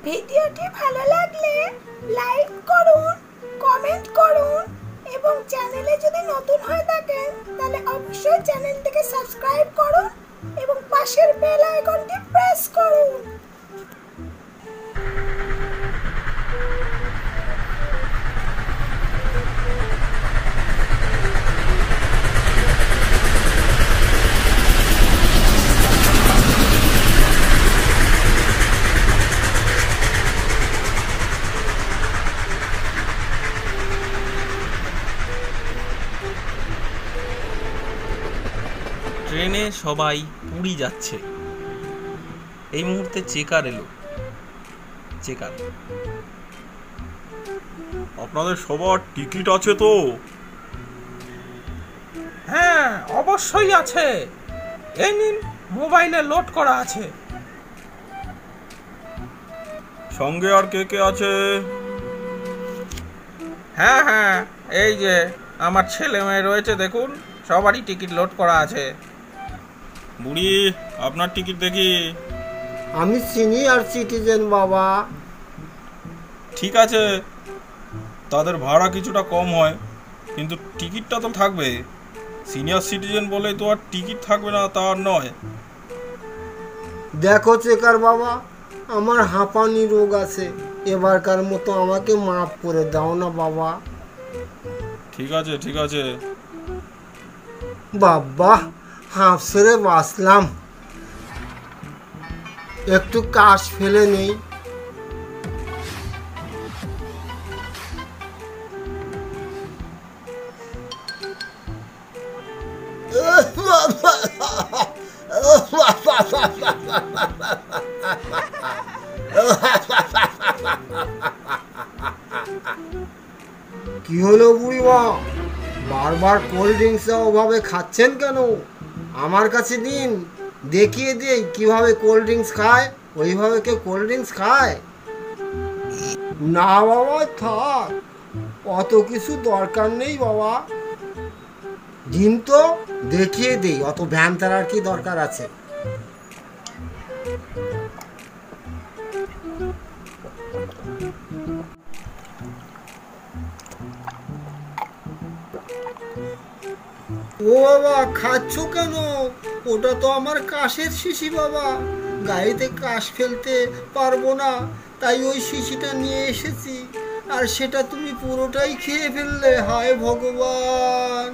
ভিডিওটি ভালো লাগলে লাইক করুন, কমেন্ট করুন এবং চ্যানেলে যদি নতুন হয়ে থাকেন তাহলে অবশ্যই চ্যানেলটিকে সাবস্ক্রাইব করুন এবং পাশের বেল আইকনটি প্রেস করুন। ট্রেনে সবাই পুরী যাচ্ছে। এই মুহূর্তে চেকার এলো। চেকার, আপনাদের সবার টিকিট আছে তো? হ্যাঁ, অবশ্যই আছে। এই নিন, মোবাইলে লোড করা আছে। সঙ্গে আর কে কে আছে? হ্যাঁ হ্যাঁ, এই যে আমার ছেলে মেয়ে রয়েছে, দেখুন সবারই টিকিট লোড করা আছে। বুড়ি, আপনার টিকিট দেখি। আমি সিনিয়র সিটিজেন বাবা। ঠিক আছে, তাদের ভাড়া কিছুটা কম হয়, কিন্তু টিকিটটা তো থাকবে। সিনিয়র সিটিজেন বলে তো আর টিকিট থাকবে না তা আর নয়। দেখো চেকার বাবা, আমার হাঁপানি রোগ আছে, এবারকার মতো আমাকে মাফ করে দাও না বাবা। ঠিক আছে ঠিক আছে। বাবা, হাঁপ ছেড়ে বাঁচলাম। একটু কাশ ফেলে নেই। কি হলো বুড়িমা, বারবার কোল্ড ড্রিঙ্কস ওভাবে খাচ্ছেন কেন? আমার কাছে দিন, দেখিয়ে দিই কিভাবে কোল্ড ড্রিঙ্কস খায়। ওইভাবে কেউ কোল্ড ড্রিঙ্কস খায় না বাবা, থাক, অত কিছু দরকার নেই বাবা। দিন তো, দেখিয়ে দিই, অত ভ্যান তারার কি দরকার আছে? ও বাবা, খাচ্ছ কেন? ওটা তো আমার কাশের শিশি বাবা, গাড়িতে কাশ ফেলতে পারবো না, তাই ওই শিশিটা নিয়ে এসেছি, আর সেটা তুমি পুরোটাই খেয়ে ফেললে। হায় ভগবান!